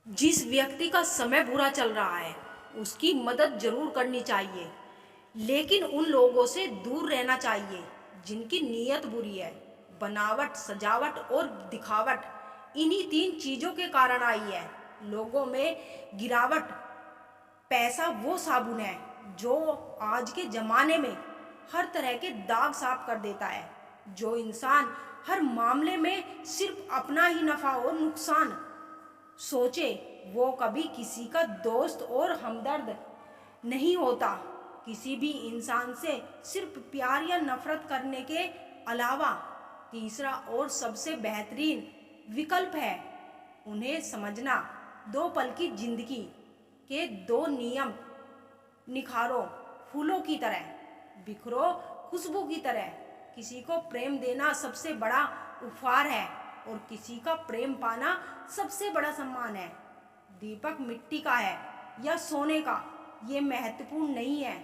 जिस व्यक्ति का समय बुरा चल रहा है उसकी मदद जरूर करनी चाहिए, लेकिन उन लोगों से दूर रहना चाहिए जिनकी नीयत बुरी है। बनावट, सजावट और दिखावट, इन्हीं तीन चीजों के कारण आई है लोगों में गिरावट। पैसा वो साबुन है जो आज के जमाने में हर तरह के दाग साफ कर देता है। जो इंसान हर मामले में सिर्फ अपना ही नफा और नुकसान सोचे, वो कभी किसी का दोस्त और हमदर्द नहीं होता। किसी भी इंसान से सिर्फ प्यार या नफरत करने के अलावा तीसरा और सबसे बेहतरीन विकल्प है उन्हें समझना। दो पल की जिंदगी के दो नियम निखारो फूलों की तरह, बिखरो खुशबू की तरह। किसी को प्रेम देना सबसे बड़ा उपहार है और किसी का प्रेम पाना सबसे बड़ा सम्मान है। दीपक मिट्टी का है या सोने का, ये महत्वपूर्ण नहीं है,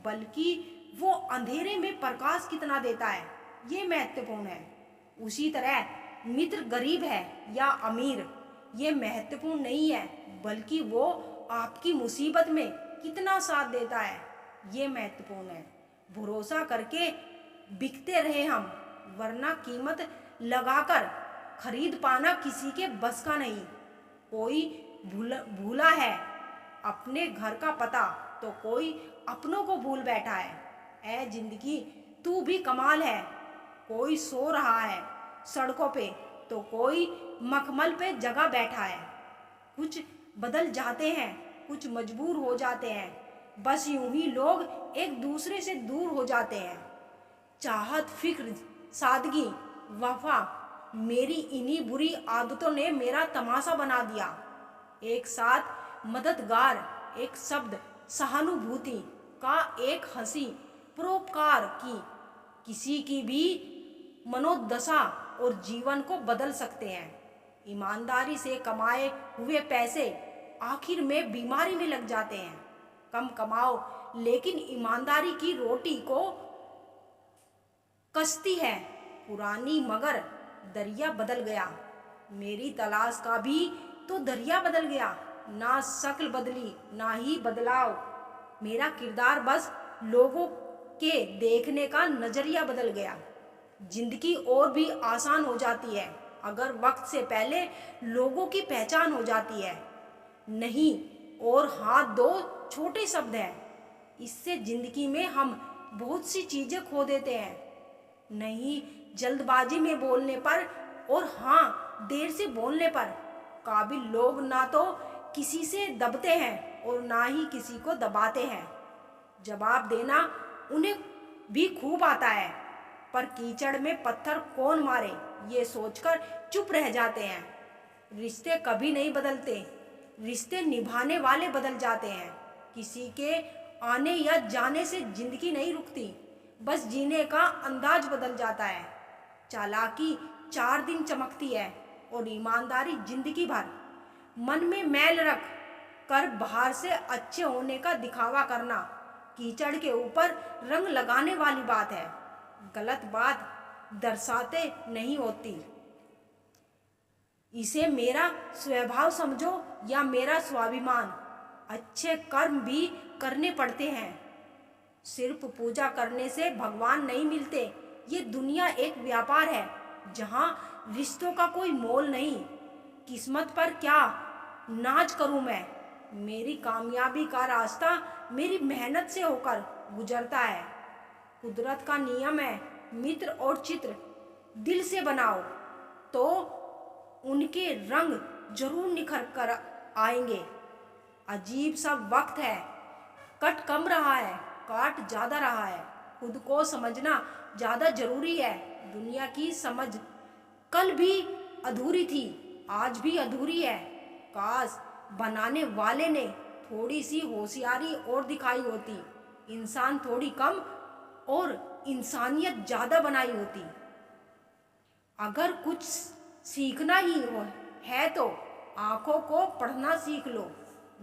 बल्कि वो अंधेरे में प्रकाश कितना देता है ये महत्वपूर्ण है। उसी तरह मित्र गरीब है या अमीर, ये महत्वपूर्ण नहीं है, बल्कि वो आपकी मुसीबत में कितना साथ देता है ये महत्वपूर्ण है। भरोसा करके बिकते रहे हम, वरना कीमत लगाकर खरीद पाना किसी के बस का नहीं। कोई भूला है अपने घर का पता तो कोई अपनों को भूल बैठा है। ऐ जिंदगी तू भी कमाल है। कोई सो रहा है सड़कों पे तो कोई मखमल पे जगह बैठा है। कुछ बदल जाते हैं, कुछ मजबूर हो जाते हैं, बस यूं ही लोग एक दूसरे से दूर हो जाते हैं। चाहत, फिक्र, सादगी, वफा, मेरी इन्हीं बुरी आदतों ने मेरा तमाशा बना दिया। एक साथ मददगार, एक शब्द सहानुभूति का, एक हंसी परोपकार की, किसी की भी मनोदशा और जीवन को बदल सकते हैं। ईमानदारी से कमाए हुए पैसे आखिर में बीमारी में लग जाते हैं। कम कमाओ लेकिन ईमानदारी की रोटी को कसती है पुरानी, मगर दरिया बदल गया। मेरी तलाश का भी तो दरिया बदल गया। ना शक्ल बदली ना ही बदलाव, मेरा किरदार बस लोगों के देखने का नजरिया बदल गया। जिंदगी और भी आसान हो जाती है अगर वक्त से पहले लोगों की पहचान हो जाती है। नहीं और हाँ दो छोटे शब्द हैं, इससे जिंदगी में हम बहुत सी चीजें खो देते हैं। नहीं जल्दबाजी में बोलने पर और हाँ देर से बोलने पर। काबिल लोग ना तो किसी से दबते हैं और ना ही किसी को दबाते हैं। जवाब देना उन्हें भी खूब आता है, पर कीचड़ में पत्थर कौन मारे ये सोचकर चुप रह जाते हैं। रिश्ते कभी नहीं बदलते, रिश्ते निभाने वाले बदल जाते हैं। किसी के आने या जाने से जिंदगी नहीं रुकती, बस जीने का अंदाज बदल जाता है। चालाकी 4 दिन चमकती है और ईमानदारी जिंदगी भर। मन में मैल रख कर बाहर से अच्छे होने का दिखावा करना कीचड़ के ऊपर रंग लगाने वाली बात है। गलत बात दर्शाते नहीं होती। इसे मेरा स्वभाव समझो या मेरा स्वाभिमान। अच्छे कर्म भी करने पड़ते हैं। सिर्फ पूजा करने से भगवान नहीं मिलते। ये दुनिया एक व्यापार है जहाँ रिश्तों का कोई मोल नहीं। किस्मत पर क्या नाज करूं मैं, मेरी कामयाबी का रास्ता मेरी मेहनत से होकर गुजरता है। कुदरत का नियम है मित्र और चित्र दिल से बनाओ तो उनके रंग जरूर निखर कर आएंगे। अजीब सा वक्त है, कट कम रहा है, काट ज्यादा रहा है। खुद को समझना ज्यादा जरूरी है। दुनिया की समझ कल भी अधूरी थी, आज भी अधूरी है। काश बनाने वाले ने थोड़ी सी होशियारी और दिखाई होती, इंसान थोड़ी कम और इंसानियत ज्यादा बनाई होती। अगर कुछ सीखना ही है तो आंखों को पढ़ना सीख लो,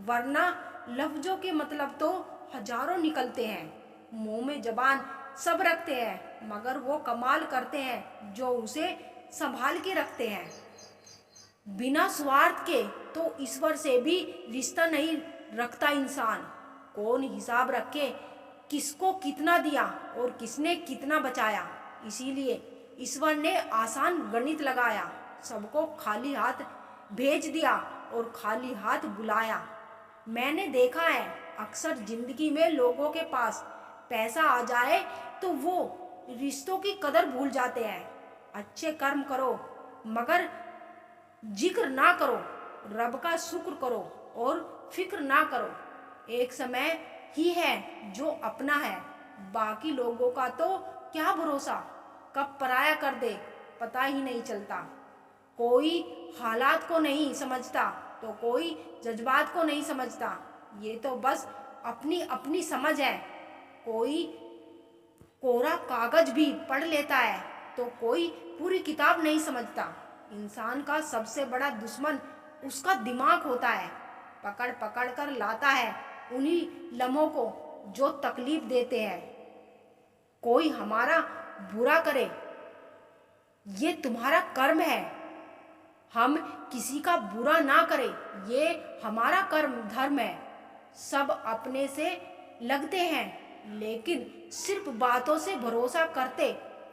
वरना लफ्जों के मतलब तो हजारों निकलते हैं। मुंह में जबान सब रखते हैं, मगर वो कमाल करते हैं जो उसे संभाल के रखते हैं। बिना स्वार्थ के तो ईश्वर से भी रिश्ता नहीं रखता इंसान। कौन हिसाब रखे किसको कितना दिया और किसने कितना बचाया। इसीलिए ईश्वर ने आसान गणित लगाया, सबको खाली हाथ भेज दिया और खाली हाथ बुलाया। मैंने देखा है अक्सर जिंदगी में लोगों के पास पैसा आ जाए तो वो रिश्तों की कदर भूल जाते हैं। अच्छे कर्म करो मगर जिक्र ना करो, रब का शुक्र करो और फिक्र ना करो। एक समय ही है जो अपना है, बाकी लोगों का तो क्या भरोसा, कब पराया कर दे पता ही नहीं चलता। कोई हालात को नहीं समझता तो कोई जज्बात को नहीं समझता, ये तो बस अपनी अपनी समझ है। कोई कोरा कागज भी पढ़ लेता है तो कोई पूरी किताब नहीं समझता। इंसान का सबसे बड़ा दुश्मन उसका दिमाग होता है, पकड़ पकड़ कर लाता है उन्हीं लम्हों को जो तकलीफ देते हैं। कोई हमारा बुरा करे ये तुम्हारा कर्म है, हम किसी का बुरा ना करें ये हमारा कर्म धर्म है। सब अपने से लगते हैं लेकिन सिर्फ बातों से भरोसा करते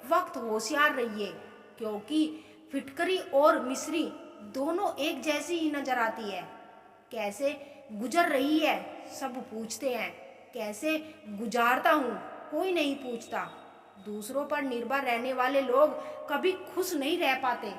वक्त होशियार रहिए, क्योंकि फिटकरी और मिस्री दोनों एक जैसी ही नजर आती है। कैसे गुजर रही है सब पूछते हैं, कैसे गुजारता हूँ कोई नहीं पूछता। दूसरों पर निर्भर रहने वाले लोग कभी खुश नहीं रह पाते।